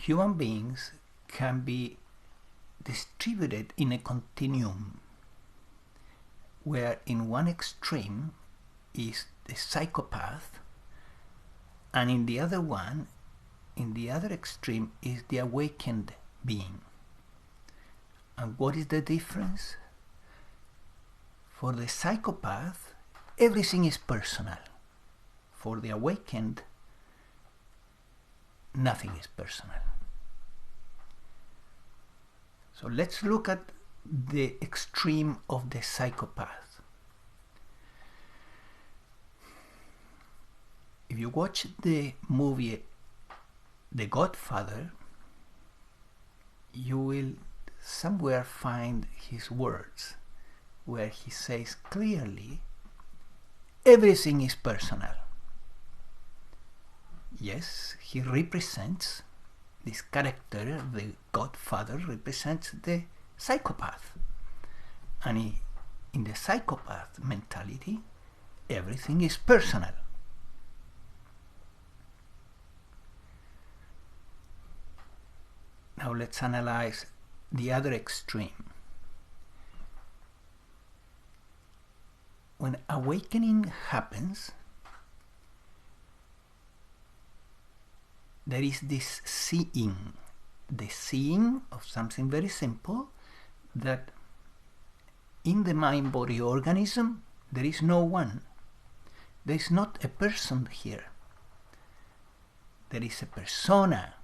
human beings can be distributed in a continuum where in one extreme is the psychopath, and in the other one, in the other extreme, is the awakened being. And what is the difference? For the psychopath, everything is personal. For the awakened, nothing is personal. So let's look at the extreme of the psychopath. If you watch the movie The Godfather, you will somewhere find his words where he says clearly, everything is personal. Yes, he represents, this character, the Godfather, represents the psychopath. And in the psychopath mentality, everything is personal. Now let's analyze the other extreme. When awakening happens, there is this seeing, the seeing of something very simple, that in the mind-body organism there is no one. There is not a person here. There is a persona.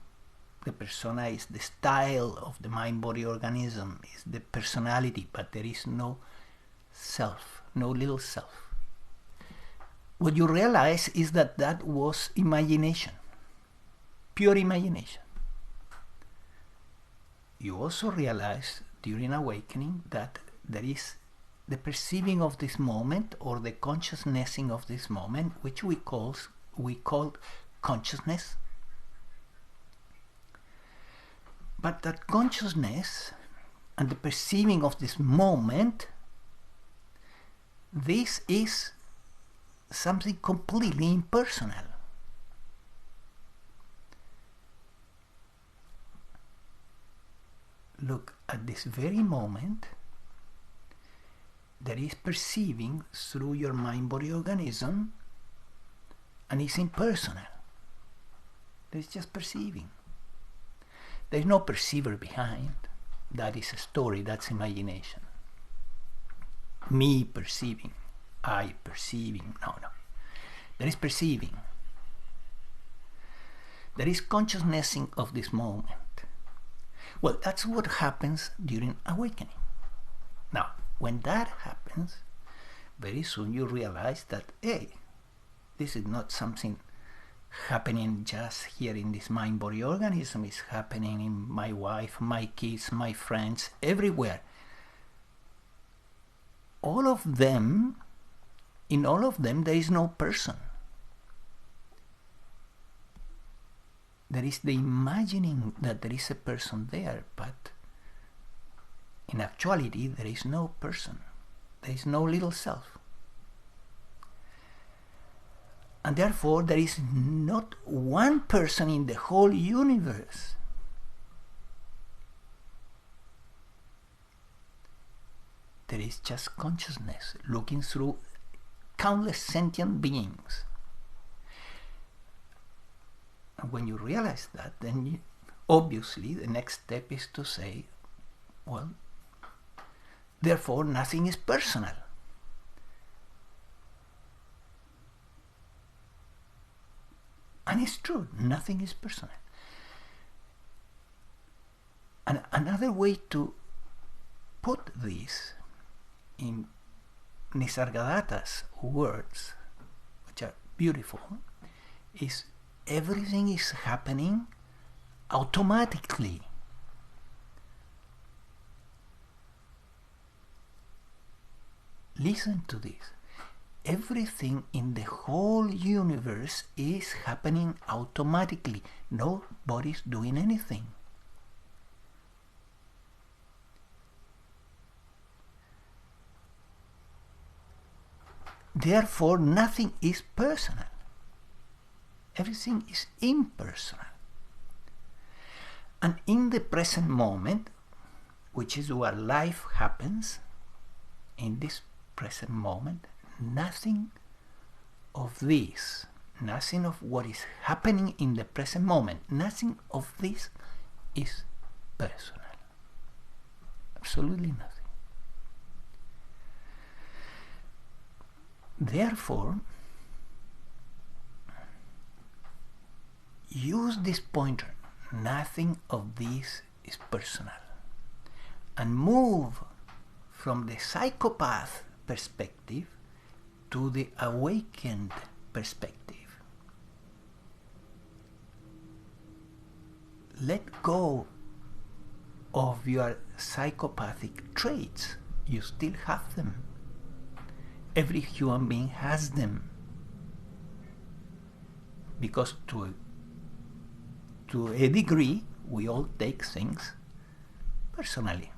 The persona is the style of the mind-body organism, is the personality, but there is no self, no little self. What you realize is that that was imagination, pure imagination. You also realize during awakening that there is the perceiving of this moment, or the consciousnessing of this moment, which we call consciousness. But that consciousness and the perceiving of this moment, this is something completely impersonal. Look, at this very moment, there is perceiving through your mind-body organism, and it's impersonal. There's just perceiving. There's no perceiver behind. That is a story, that's imagination. Me perceiving, I perceiving, no. There is perceiving. There is consciousnessing of this moment. Well, that's what happens during awakening. Now, when that happens, very soon you realize that, hey, this is not something happening just here in this mind-body organism. It's happening in my wife, my kids, my friends, everywhere. All of them, in all of them, there is no person. There is the imagining that there is a person there, but in actuality there is no person. There is no little self. And therefore there is not one person in the whole universe. There is just consciousness looking through countless sentient beings. And when you realize that, then obviously the next step is to say, well, therefore nothing is personal. And it's true, nothing is personal. And another way to put this in Nisargadatta's words, which are beautiful, is everything is happening automatically. Listen to this. Everything in the whole universe is happening automatically. Nobody's doing anything. Therefore, nothing is personal. Everything is impersonal. And in the present moment, which is where life happens, in this present moment, nothing of this, nothing of what is happening in the present moment, nothing of this is personal. Absolutely nothing. Therefore, use this pointer, nothing of this is personal, and move from the psychopath perspective to the awakened perspective. Let go of your psychopathic traits. You still have them. Every human being has them, because to a degree we all take things personally.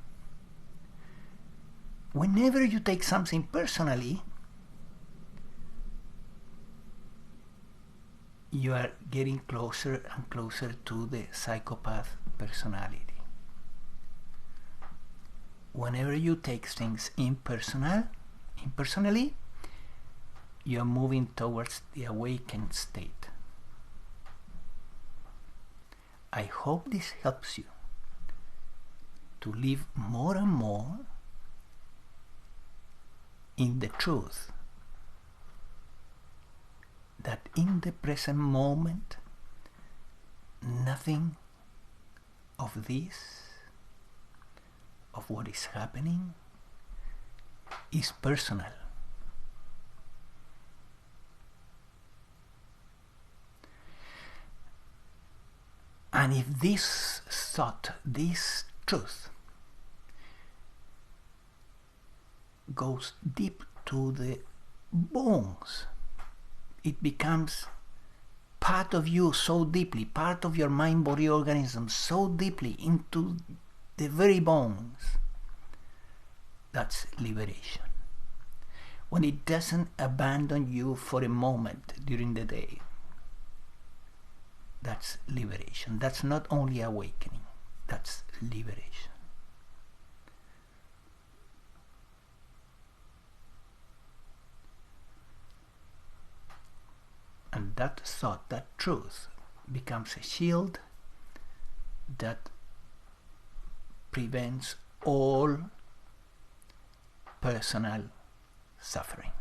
Whenever you take something personally, you are getting closer and closer to the psychopath personality. Whenever you take things impersonally, you are moving towards the awakened state. I hope this helps you to live more and more in the truth that in the present moment, nothing of this, of what is happening, is personal. And if this thought, this truth, goes deep to the bones, it becomes part of you so deeply, part of your mind-body organism so deeply into the very bones. That's liberation. When it doesn't abandon you for a moment during the day, that's liberation. That's not only awakening, that's liberation. And that thought, that truth, becomes a shield that prevents all personal suffering.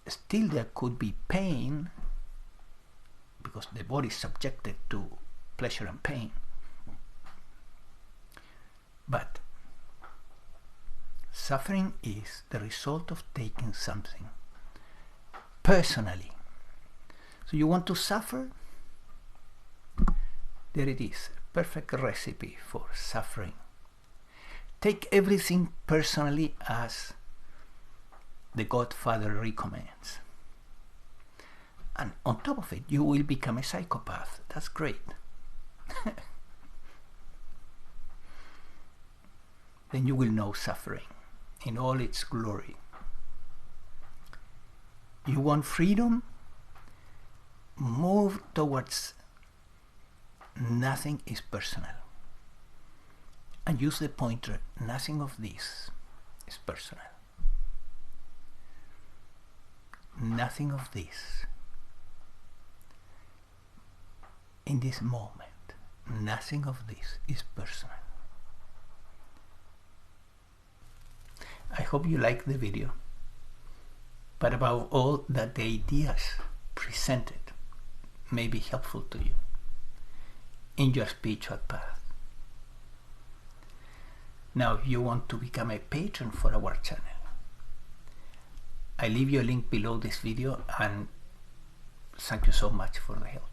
Still, there could be pain, because the body is subjected to pleasure and pain. But suffering is the result of taking something personally. So you want to suffer? There it is, perfect recipe for suffering. Take everything personally, as the Godfather recommends. And on top of it, you will become a psychopath. That's great. Then you will know suffering in all its glory. You want freedom? Move towards nothing is personal. And use the pointer, nothing of this is personal. Nothing of this. In this moment, nothing of this is personal. I hope you like the video, but above all, that the ideas presented may be helpful to you in your spiritual path. Now, if you want to become a patron for our channel, I leave you a link below this video, and thank you so much for the help.